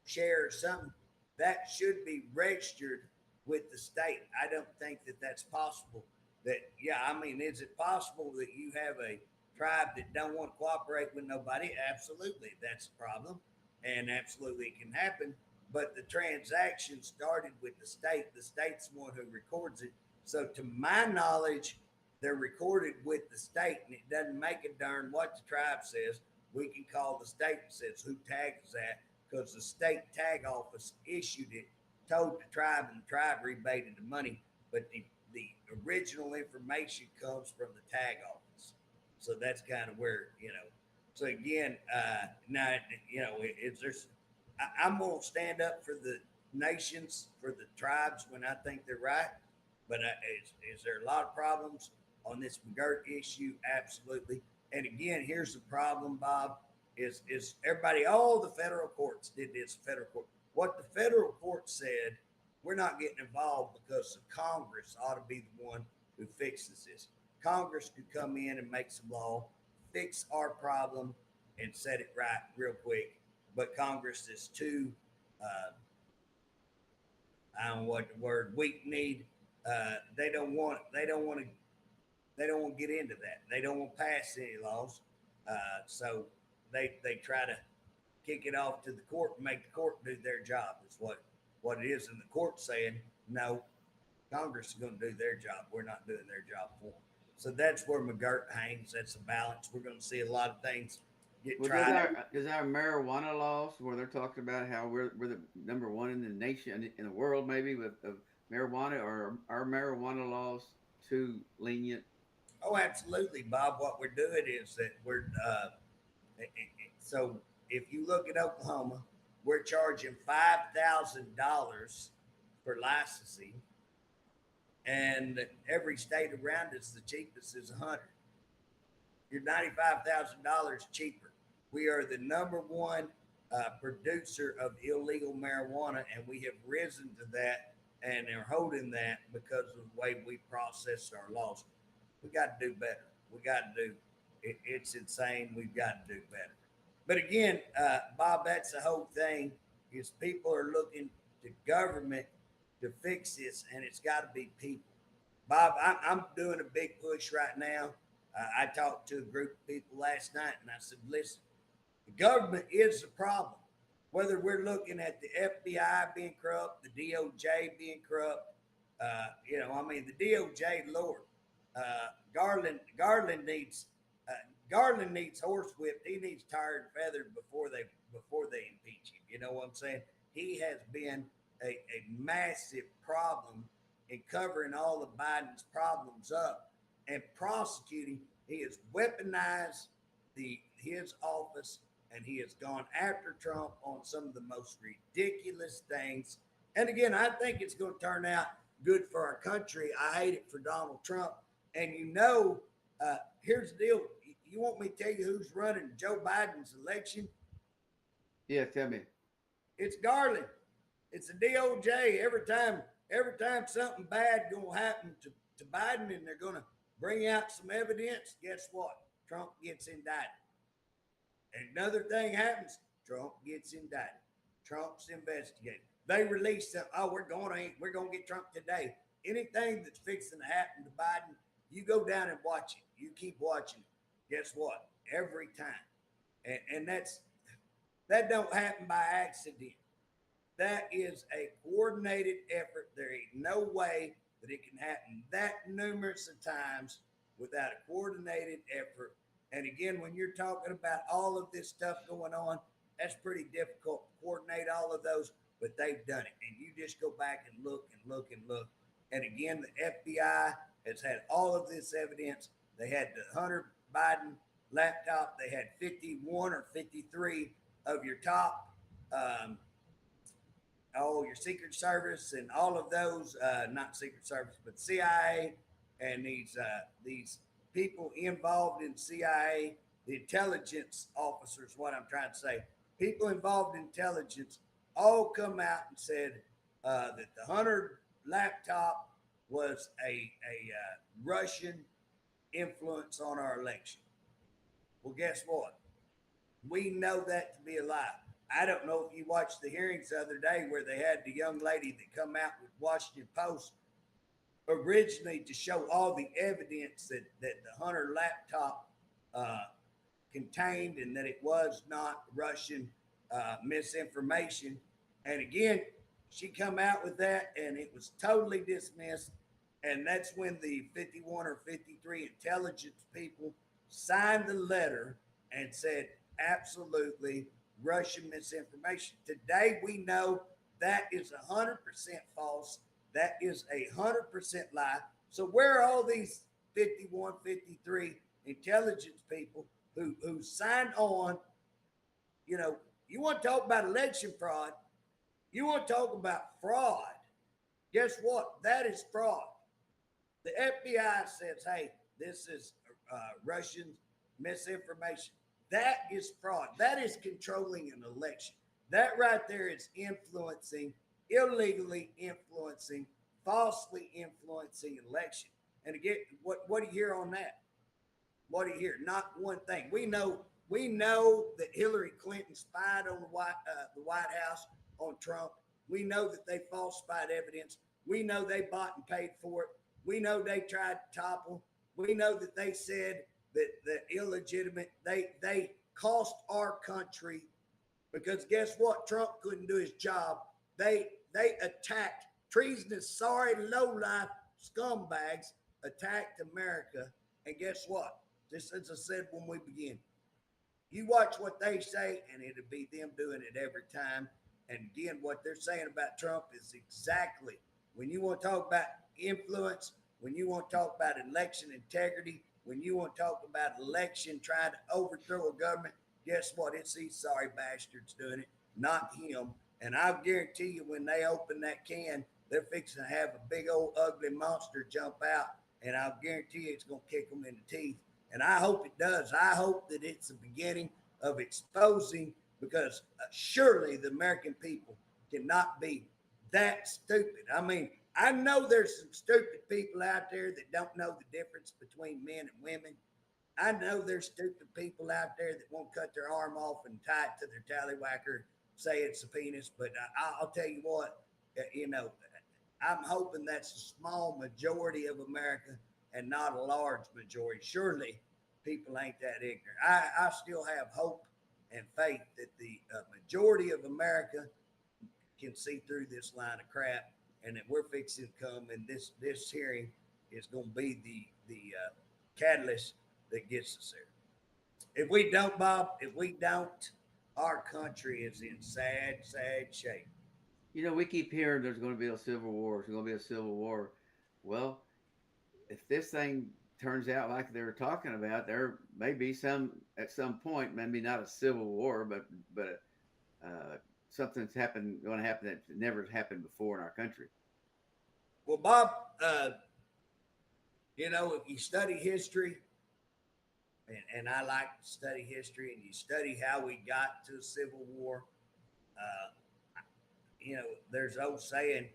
Speaker 1: share something, that should be registered with the state. I don't think that that's possible. That yeah, I mean, is it possible that you have a tribe that don't want to cooperate with nobody? Absolutely, that's a problem, and absolutely it can happen. But the transaction started with the state. The state's the one who records it. So, to my knowledge, they're recorded with the state, and it doesn't make a darn what the tribe says. We can call the state and says who tags that because the state tag office issued it, told the tribe, and the tribe rebated the money. But the original information comes from the tag office. So that's kind of where. So again, now it's there's. I'm gonna stand up for the nations, for the tribes when I think they're right. But is there a lot of problems on this McGirt issue? Absolutely. And again, here's the problem, Bob, is everybody, all the federal courts did this, federal court. What the federal court said, we're not getting involved because the Congress ought to be the one who fixes this. Congress could come in and make some law, fix our problem, and set it right real quick. But Congress is too, I don't know what the word, weak kneed. They don't want. They don't want to. They don't want to get into that. They don't want to pass any laws. So they try to kick it off to the court and make the court do their job. Is what it is. And the court saying no, Congress is going to do their job. We're not doing their job for them. So that's where McGirt hangs. That's a balance. We're going to see a lot of things get
Speaker 2: Well,
Speaker 1: tried.
Speaker 2: does our marijuana laws where they're talking about how we're the number one in the nation in the world maybe with of marijuana, or our marijuana laws too lenient?
Speaker 1: Oh, absolutely, Bob. What we're doing is that so if you look at Oklahoma, we're charging $5,000 for licensing, and every state around us, the cheapest is 100. You're $95,000 cheaper. We are the number one producer of illegal marijuana, and we have risen to that and are holding that because of the way we process our laws. We got to do better. We got to do it's insane. We've got to do better. But again, Bob, that's the whole thing. Is people are looking to government to fix this, and it's got to be people. Bob, I'm doing a big push right now. I talked to a group of people last night, and I said, listen, the government is the problem. Whether we're looking at the FBI being corrupt, the DOJ being corrupt, I mean, the DOJ, Lord, Garland needs uh, Garland needs horsewhipped. He needs tarred and feathered before they impeach him. You know what I'm saying? He has been a massive problem in covering all of Biden's problems up and prosecuting. He has weaponized the his office, and he has gone after Trump on some of the most ridiculous things. And again, I think it's going to turn out good for our country. I hate it for Donald Trump. And here's the deal. You want me to tell you who's running Joe Biden's election?
Speaker 2: Yeah, tell me.
Speaker 1: It's Garland. It's the DOJ. Every time something bad gonna happen to Biden and they're gonna bring out some evidence, guess what? Trump gets indicted. Another thing happens, Trump gets indicted. Trump's investigated. They release them. Oh, we're gonna get Trump today. Anything that's fixing to happen to Biden, you go down and watch it. You keep watching it. Guess what? Every time. And that don't happen by accident. That is a coordinated effort. There ain't no way that it can happen that numerous of times without a coordinated effort. And again, when you're talking about all of this stuff going on, that's pretty difficult to coordinate all of those, but they've done it. And you just go back and look and look and look. And again, the FBI has had all of this evidence. They had the Hunter Biden laptop. They had 51 or 53 of your top um, your Secret Service and all of those, not Secret Service, but CIA and these people involved in CIA, the intelligence officers, what I'm trying to say, people involved in intelligence all come out and said that the Hunter laptop was a Russian influence on our election. Well, guess what? We know that to be a lie. I don't know if you watched the hearings the other day where they had the young lady that come out with Washington Post originally to show all the evidence that the Hunter laptop uh, contained and that it was not Russian misinformation. And again, she come out with that and it was totally dismissed. And that's when the 51 or 53 intelligence people signed the letter and said, absolutely Russian misinformation. Today, we know that is 100% false. That is 100% lie. So where are all these 51, 53 intelligence people who signed on? You want to talk about election fraud. You want to talk about fraud. Guess what? That is fraud. The FBI says, hey, this is Russian misinformation. That is fraud. That is controlling an election. That right there is influencing, illegally influencing, falsely influencing an election. And again, what do you hear on that? What do you hear? Not one thing. We know that Hillary Clinton spied on the White House on Trump. We know that they falsified evidence. We know they bought and paid for it. We know they tried to topple. We know that they said that illegitimate. They cost our country because guess what? Trump couldn't do his job. They attacked treasonous, sorry, low life scumbags attacked America. And guess what? Just as I said when we begin, you watch what they say, and it'll be them doing it every time. And again, what they're saying about Trump is exactly when you want to talk about influence, when you want to talk about election integrity, when you want to talk about election trying to overthrow a government, guess what? It's these sorry bastards doing it, not him. And I'll guarantee you, when they open that can, they're fixing to have a big old ugly monster jump out, and I'll guarantee you it's going to kick them in the teeth. And I hope it does. I hope that it's the beginning of exposing, because surely the American people cannot be that stupid. I mean, I know there's some stupid people out there that don't know the difference between men and women. I know there's stupid people out there that won't cut their arm off and tie it to their tallywhacker, say it's a penis. But I'll tell you what, you know, I'm hoping that's a small majority of America and not a large majority. Surely people ain't that ignorant. I still have hope and faith that the majority of America can see through this line of crap, and that we're fixing to come. And this hearing is going to be the catalyst that gets us there. If we don't, Bob, if we don't, our country is in sad shape.
Speaker 2: You know, we keep hearing there's going to be a civil war. There's going to be a civil war. Well, if this thing turns out like they were talking about, there may be some at some point, maybe not a civil war, but uh, something's going to happen that never happened before in our country.
Speaker 1: Well, Bob, if you study history, and I like to study history, and you study how we got to a civil war, uh, there's old saying,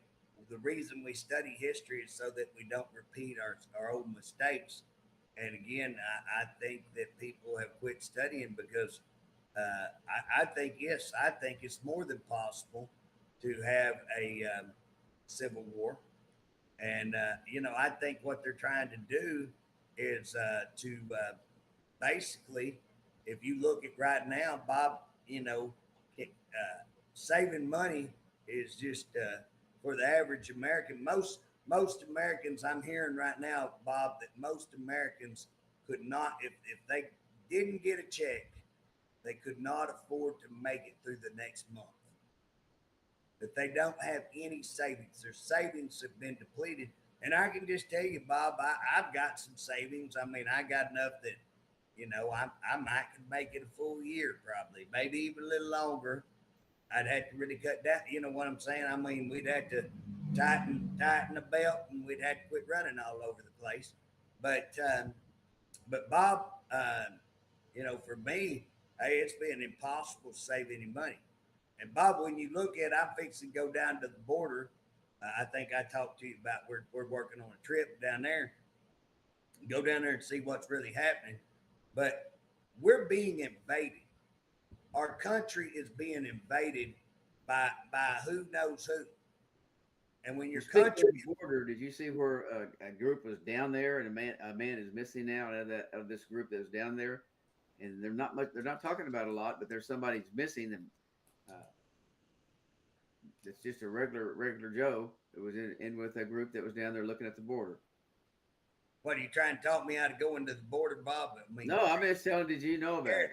Speaker 1: the reason we study history is so that we don't repeat our old mistakes. And again, I think that people have quit studying because I think, yes, I think it's more than possible to have a civil war. And, I think what they're trying to do is to basically, if you look at right now, Bob, saving money is just for the average American. Most Americans, I'm hearing right now, Bob, that most Americans could not, if they didn't get a check, they could not afford to make it through the next month. That they don't have any savings. Their savings have been depleted. And I can just tell you, Bob, I've got some savings. I mean, I got enough that, I might could make it a full year, probably, maybe even a little longer. I'd have to really cut down. You know what I'm saying? I mean, we'd have to tighten the belt, and we'd have to quit running all over the place. But Bob, for me, hey, it's been impossible to save any money. And Bob, when you look at, I'm fixing to go down to the border. I think I talked to you about we're working on a trip down there. Go down there and see what's really happening. But we're being invaded. Our country is being invaded by who knows who. And when your
Speaker 2: Well, speaking
Speaker 1: country,
Speaker 2: of the border, did you see where a group was down there and a man is missing now out of this group that was down there, and they're not much. They're not talking about a lot, but there's somebody's missing, and uh, it's just a regular Joe that was in with a group that was down there looking at the border.
Speaker 1: what are you trying to talk me how to go into the border, Bob? I mean,
Speaker 2: No, I'm just telling. Did you know about it?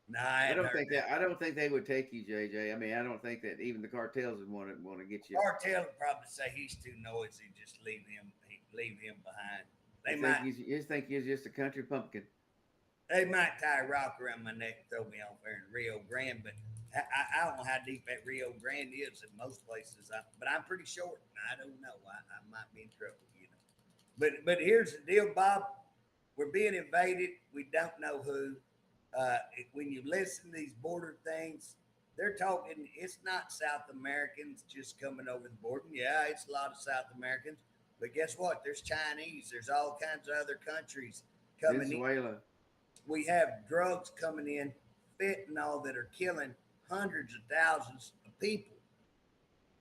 Speaker 1: no, I
Speaker 2: I
Speaker 1: hadn't
Speaker 2: don't
Speaker 1: heard
Speaker 2: think
Speaker 1: that.
Speaker 2: that. I don't think they would take you, JJ. I mean, I don't think that even the cartels would want to get you.
Speaker 1: Cartel would probably say he's too noisy. Just leave him behind. They
Speaker 2: You think
Speaker 1: might,
Speaker 2: you just think you're just a country pumpkin.
Speaker 1: they might tie a rock around my neck and throw me off there in Rio Grande, but I don't know how deep that Rio Grande is in most places. But I'm pretty short. I don't know. I might be in trouble. But here's the deal, Bob. We're being invaded. We don't know who. When you listen to these border things, they're talking. It's not South Americans just coming over the border. Yeah, it's a lot of South Americans. But guess what? There's Chinese. There's all kinds of other countries coming in.
Speaker 2: Venezuela.
Speaker 1: We have drugs coming in, fentanyl that are killing hundreds of thousands of people.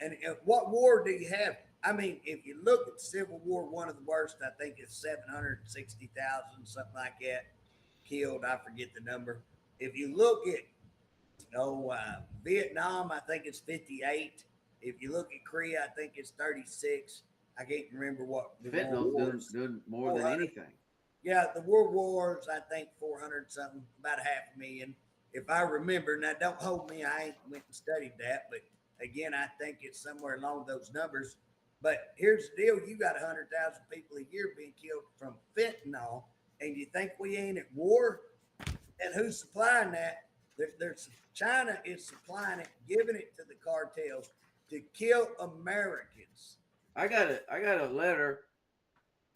Speaker 1: And what war do you have? I mean, if you look at Civil War, one of the worst, I think it's 760,000, something like that, killed. I forget the number. If you look at Vietnam, I think it's 58. If you look at Korea, I think it's 36. I can't remember what the
Speaker 2: Fentanyl's
Speaker 1: war
Speaker 2: doing,
Speaker 1: wars.
Speaker 2: doing more than
Speaker 1: 400.
Speaker 2: anything.
Speaker 1: Yeah, the World Wars, I think 400 something, about a half a million. If I remember, now don't hold me, I ain't went and studied that, but again, I think it's somewhere along those numbers. But here's the deal: you got 100,000 people a year being killed from fentanyl, and you think we ain't at war? And who's supplying that? There's China is supplying it, giving it to the cartels to kill Americans.
Speaker 2: I got a letter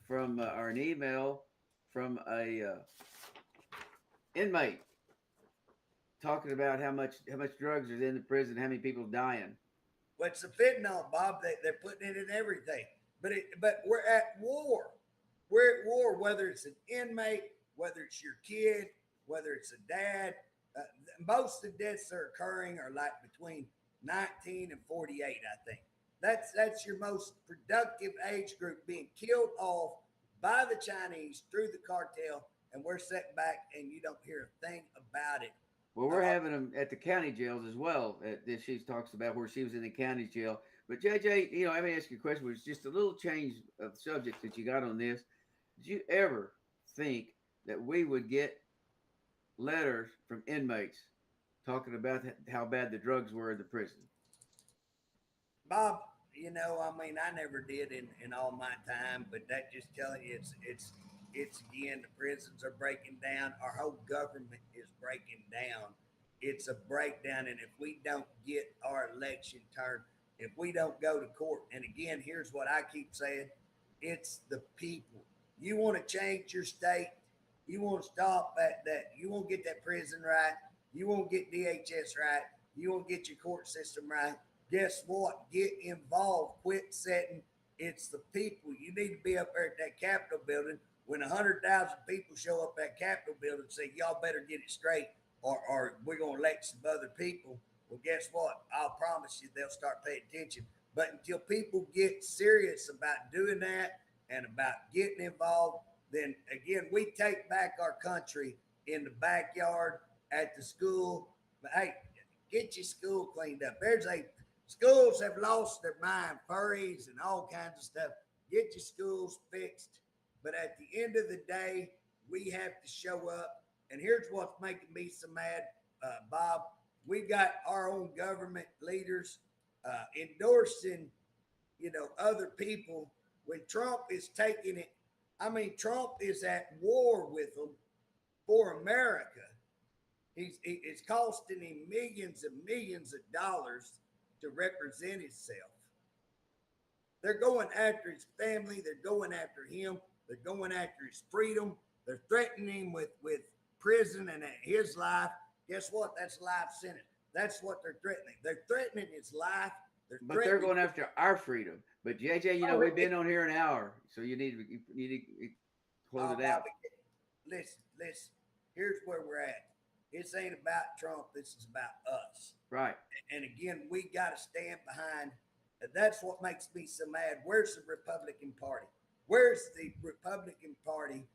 Speaker 2: from or an email from a inmate talking about how much drugs is in the prison, how many people dying.
Speaker 1: What's the fentanyl, Bob? They're putting it in everything. But we're at war. We're at war, whether it's an inmate, whether it's your kid, whether it's a dad. Uh, Most of the deaths that are occurring are like between 19 and 48, I think. That's your most productive age group being killed off by the Chinese through the cartel, and we're set back, and you don't hear a thing about it.
Speaker 2: Well, we're
Speaker 1: Uh,
Speaker 2: having them at the county jails as well. That she talks about where she was in the county jail. But JJ, let me ask you a question. Which is just a little change of subject that you got on this. Did you ever think that we would get letters from inmates talking about how bad the drugs were in the prison?
Speaker 1: Bob, I mean, I never did in all my time, but that just telling you it's again the prisons are breaking down. Our whole government is breaking down. It's a breakdown, and if we don't get our election turned, if we don't go to court, and again, here's what I keep saying: it's the people. You want to change your state. You want to stop that. You want to get that prison right. You want to get DHS right. You want to get your court system right. Guess what? Get involved. Quit setting. It's the people. You need to be up there at that Capitol building when 100,000 people show up at Capitol building and say, y'all better get it straight or we're going to elect some other people. Well, guess what? I'll promise you they'll start paying attention. But until people get serious about doing that and about getting involved, then again, we take back our country in the backyard, at the school. But hey, get your school cleaned up. Schools have lost their mind, furries and all kinds of stuff. Get your schools fixed. But at the end of the day, we have to show up. And here's what's making me so mad, Bob. We got our own government leaders endorsing, other people when Trump is taking it. I mean, Trump is at war with them for America. It's costing him millions and millions of dollars to represent himself. They're going after his family. They're going after him. They're going after his freedom. They're threatening him with prison and his life. Guess what? That's life sentence. That's what they're threatening. They're threatening his life.
Speaker 2: But they're going after our freedom. But JJ, we've been on here an hour, so you need to close it out.
Speaker 1: Bobby, listen. Here's where we're at. This ain't about Trump. This is about us.
Speaker 2: Right.
Speaker 1: And again, we got to stand behind. That's what makes me so mad. Where's the Republican Party? Where's the Republican Party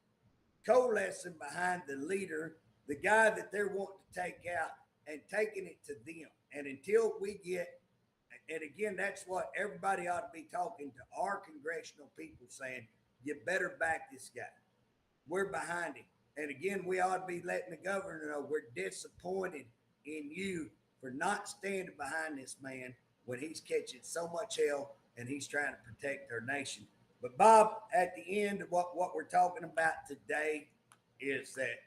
Speaker 1: coalescing behind the leader, the guy that they're wanting to take out and taking it to them? And until we get, and again, that's what everybody ought to be talking to our congressional people saying, you better back this guy. We're behind him. And again, we ought to be letting the governor know we're disappointed in you for not standing behind this man when he's catching so much hell and he's trying to protect our nation. But Bob, at the end of what we're talking about today is that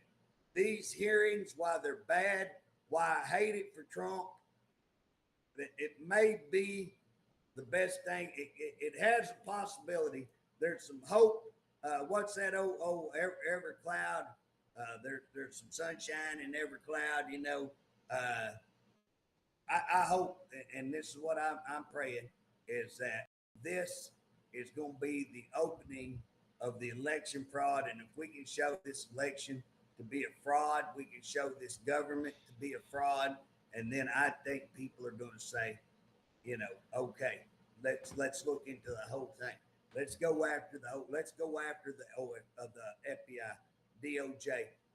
Speaker 1: these hearings, why they're bad, why I hate it for Trump, that it may be the best thing. It has a possibility. There's some hope. What's that? Every cloud. There's some sunshine in every cloud. I hope, and this is what I'm praying, is that this is going to be the opening of the election fraud. And if we can show this election to be a fraud, we can show this government to be a fraud, and then I think people are going to say, okay, let's look into the whole thing. Let's go after the FBI, DOJ.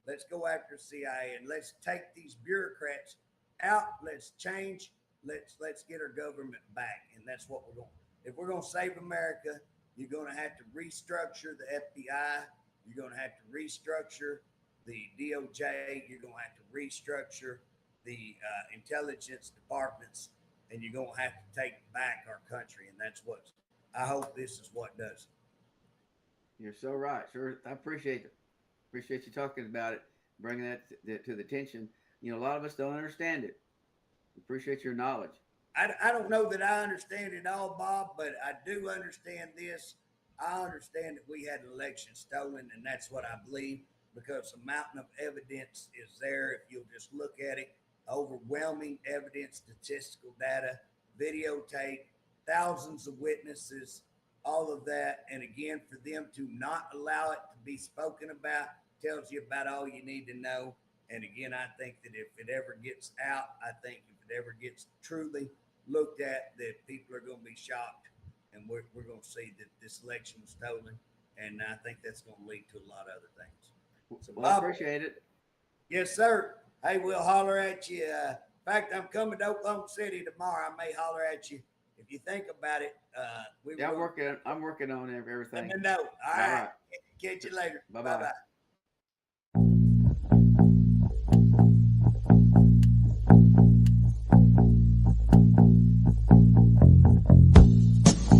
Speaker 1: Let's go after CIA, and let's take these bureaucrats out. Let's change. Let's get our government back, and that's what we're going. If we're going to save America, you're going to have to restructure the FBI. You're going to have to restructure the DOJ. You're going to have to restructure the intelligence departments, and you're going to have to take back our country. And that's what I hope this is what does.
Speaker 2: You're so right, sir. I appreciate it. Appreciate you talking about it, bringing that to the attention a lot of us don't understand it. Appreciate your knowledge.
Speaker 1: I don't know that I understand it all, Bob, but I do understand this. I understand that we had an election stolen, and that's what I believe because a mountain of evidence is there. If you'll just look at it, overwhelming evidence, statistical data, videotape, thousands of witnesses, all of that. And again, for them to not allow it to be spoken about tells you about all you need to know. And again, I think that if it ever gets out, I think if it ever gets truly looked at, that people are going to be shocked, and we're going to see that this election was stolen, and I think that's going to lead to a lot of other things. So,
Speaker 2: Well, I
Speaker 1: Bob,
Speaker 2: appreciate it.
Speaker 1: yes, sir. Hey, we'll holler at you. In fact, I'm coming to Oklahoma City tomorrow. I may holler at you if you think about it.
Speaker 2: Yeah, I'm working on everything.
Speaker 1: Let me know. All
Speaker 2: All
Speaker 1: right.
Speaker 2: right.
Speaker 1: Catch you later.
Speaker 2: Bye
Speaker 1: Bye
Speaker 2: bye.
Speaker 1: bye.